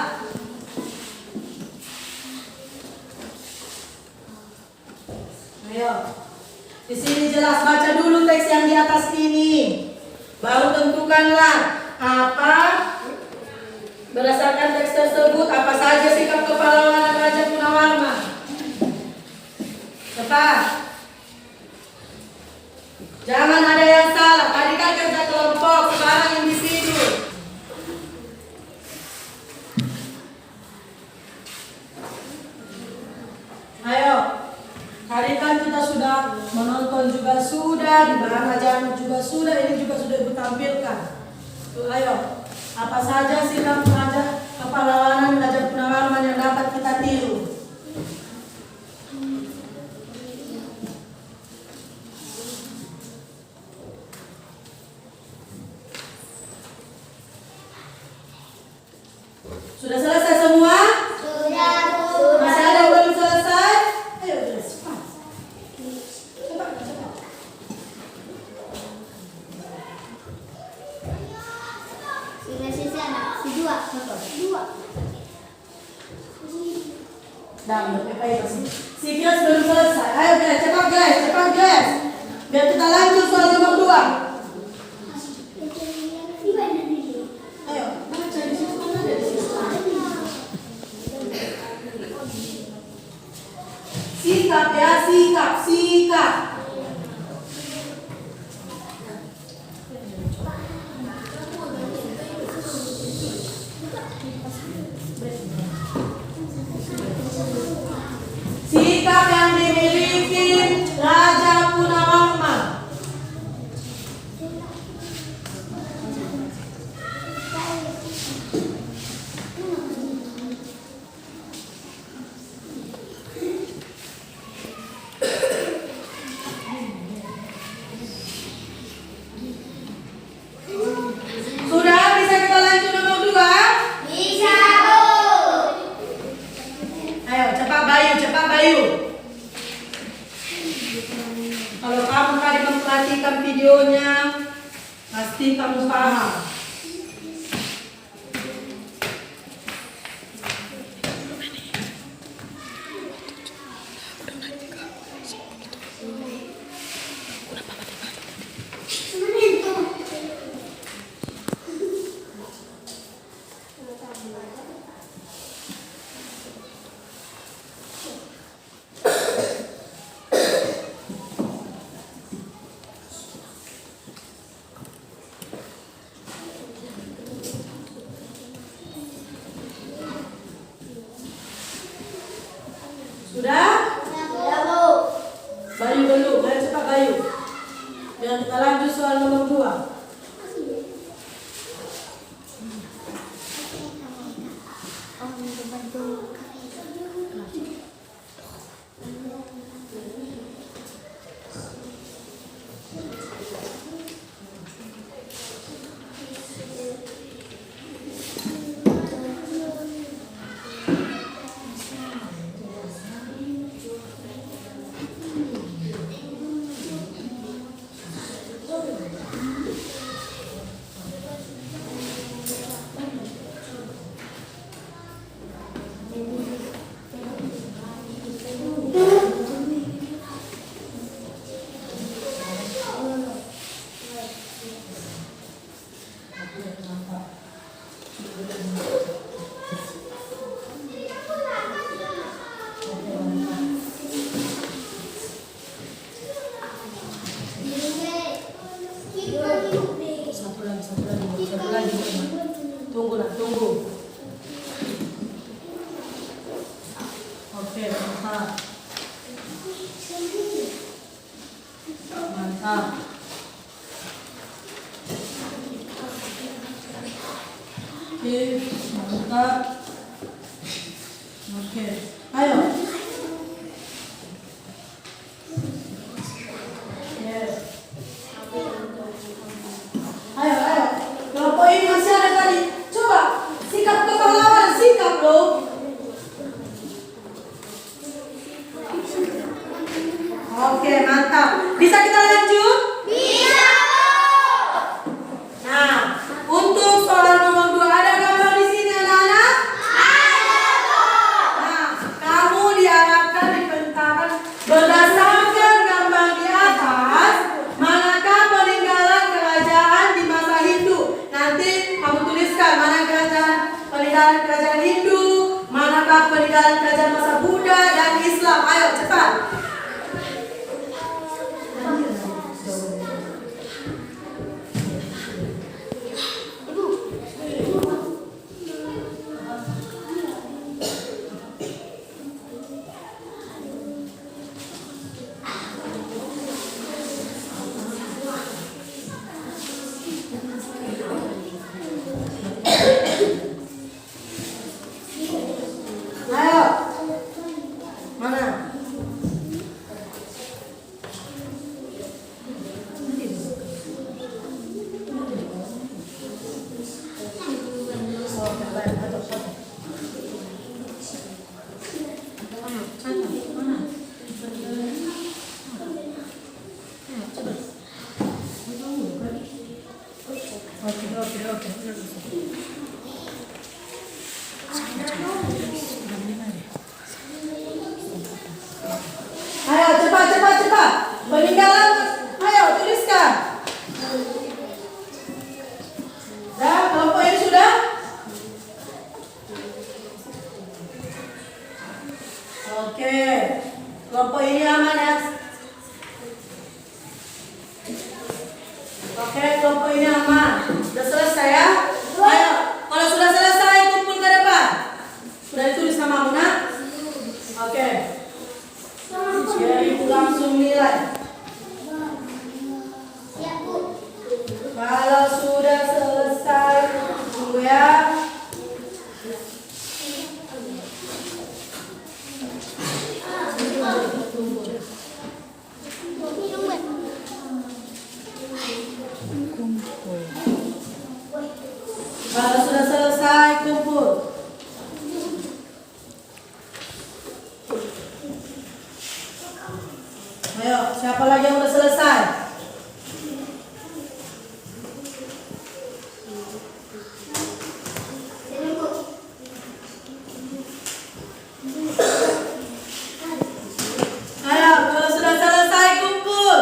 Ayo. Di sini jelas, baca dulu teks yang di atas ini. Baru tentukanlah apa berdasarkan teks tersebut apa saja sikap kepahlawanan Raja Gunawarman. Cepat. Jangan ada yang salah. Tadi kan kerja kelompok, sekarang individu. Ayo. Tadi kan kita sudah menonton juga sudah, di bahan ajaran juga sudah, ini juga sudah Ibu tampilkan. Tuh, ayo. Apa saja sikap Raja kepahlawanan Raja Gunawarman yang dapat kita tiru? Sudah selesai semua? Sudah, Bu. Masih ada yang belum selesai? Ayo, cepat. Cepat, cepat. Sudah sisi anak. Si dua. Dua. Dan si Grace belum selesai. Ayo guys, cepat guys, cepat guys. Biar kita lanjut soal nomor 2. Ayo, baca di situ kan ada di situ. Sikap ya, sikap. Sikap yang dimiliki Raja Gunawarman. Sudah bisa kita lanjut nomor 2? Bisa, Bu. Ayo cepat Bayu. Kalau kamu tadi memperhatikan videonya, pasti kamu paham. Sudah? Sudah, Bu. Bayu dulu, Bayu cepat Bayu. Biar kita lanjut soal nomor 2. Mantap. Mantap. Oke, mantap. Oke, ayo. Yes. Ayo, ayo. Kelompok ini masih ada tadi. Coba sikap kepahlawanan, sikap loh. Oke, mantap. Bisa kita lanjut? Bisa. Nah, untuk soal nomor 2 ada gambar di sini anak-anak? Nah, kamu diarahkan dibentangkan berdasarkan gambar di atas, manakah peninggalan kerajaan di masa Hindu? Nanti kamu tuliskan mana peninggalan kerajaan Hindu, manakah peninggalan kerajaan masa Buddha dan Islam. Ayo cepat. Ayo. Mana? Oke. Ayo cepat. Peninggalan, ayo tuliskan. Dah, kelompok ini sudah? Oke, kelompok ini aman ya? Oke, kelompok ini aman. Sudah selesai ya? Ayo, kalau sudah selesai kumpul ke depan. Sudah ditulis namamu nak? Oke. Jadi ibu langsung nilai. Ya, Bu. Kalau sudah selesai, tunggu ya. Kalau sudah selesai, kumpul. Ayo, siapa lagi yang udah selesai? Ayo, kalau sudah selesai, kumpul.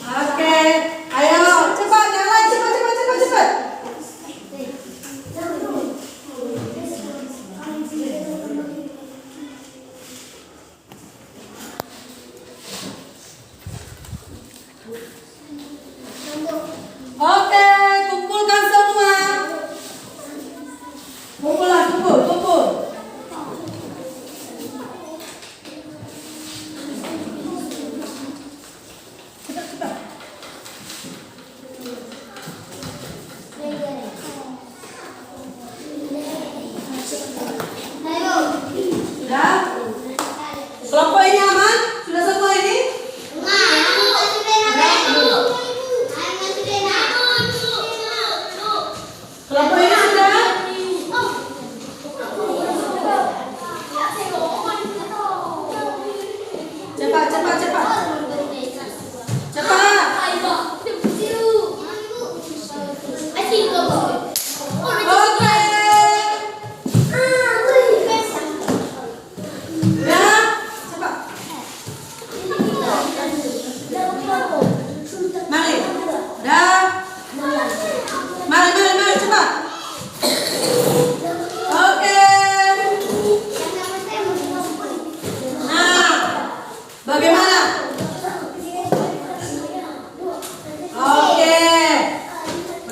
Oke, ayo cepat, yang lain cepat. Oke, kumpulkan semua. Kumpul. Cepat. Ayo. Sudah? Kelompok ini aman? Sudah semua ini? Kelompok ini sudah? Cepat. Oke. Ya, cepat. Mari. Dah. Mari cepat. Oke. Nah, bagaimana? Oke.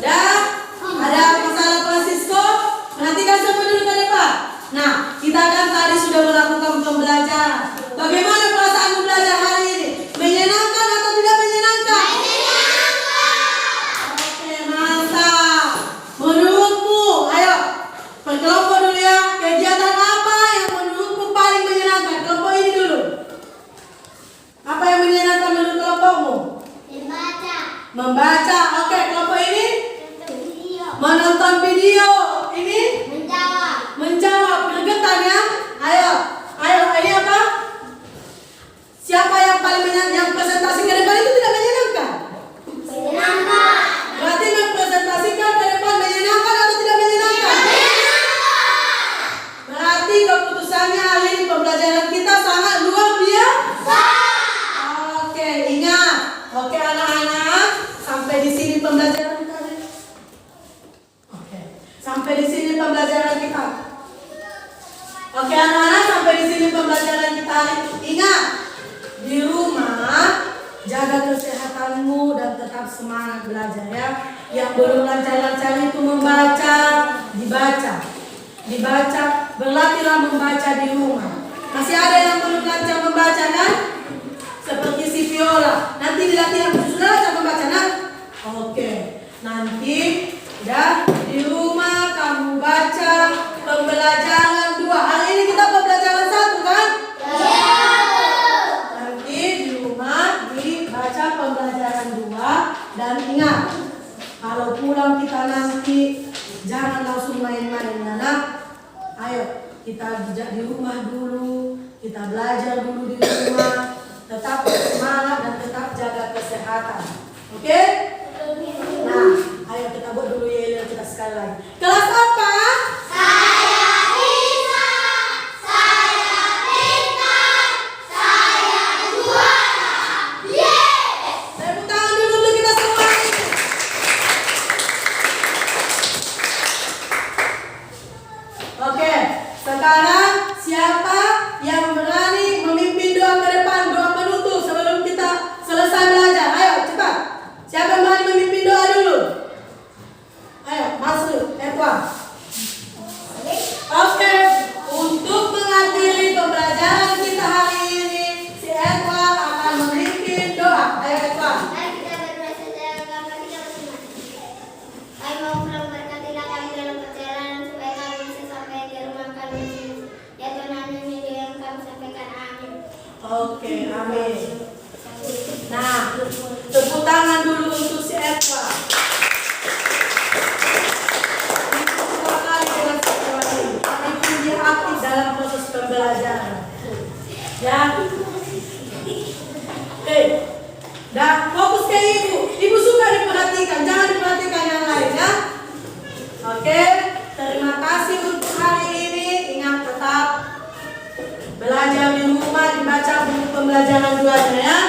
Udah? Ada masalah Francisco? Perhatikan semua dulu ke depan. Nah, kita kan tadi sudah melakukan pembelajaran. Bagaimana perasaanmu belajar hari ini? Menyenangkan atau tidak menyenangkan? Oke, mantap. Menurutmu, ayo berkelompok dulu ya. Kegiatan apa yang menurutmu paling menyenangkan? Kelompok ini dulu. Apa yang menyenangkan menurut kelompokmu? Membaca. Oke, kelompok ini? Menonton video. Ini? Menjawab. Gregetan ya. Ayo. Ini apa? Siapa yang paling menyenangkan? Yang presentasi ke depan itu tidak menyenangkan? Berarti mempresentasikan ke depan menyenangkan atau tidak menyenangkan? Berarti keputusannya hari ini pembelajaran kita sangat luar biasa. Oke, ingat. Oke anak-anak, sampai di sini pembelajaran kita. Oke, sampai di sini pembelajaran kita. Oke anak-anak, sampai di sini pembelajaran kita. Ingat, di rumah jaga kesehatanmu dan tetap semangat belajar ya. Yang belum lancar-lancar itu membaca, dibaca, berlatihlah membaca di rumah. Masih ada yang belum lancar membaca kan? Seperti si Viola. Nanti dilatih sudah lancar membaca kan? Oke. Nanti ya di rumah kamu baca pembelajaran 2. Hari ini kita pembelajaran 1 kan? Nanti di rumah dibaca pembelajaran 2 dan ingat kalau pulang kita nanti jangan langsung main-main anak. Ayo kita di rumah dulu, kita belajar dulu di rumah, tetap semangat dan tetap jaga kesehatan. Oke? Nah, ayo kita buat dulu ya kita sekali lagi. Kelas apa? Tepuk tangan dulu untuk kita semua. Oke, sekarang siapa yang berani memimpin doa ke depan, doa penutup sebelum kita selesai belajar? Ayo cepat. Siapa yang berani memimpin doa dulu? Ayo, masuk, Edward. Oke, untuk mengakhiri pembelajaran kita hari ini, si Edward akan memimpin doa. Ayo Edward. Oke, amin. Nah, tepuk tangan dulu untuk si Edward. Itu dua kali dengan sekolah ini. Itu dia aktif dalam proses pembelajaran. Ya. Oke. Dan fokus ke ibu. Ibu suka diperhatikan, jangan diperhatikan yang lain ya. Oke. Terima kasih untuk hari ini. Ingat tetap belajar di rumah, dibaca buku pembelajaran 2-nya ya.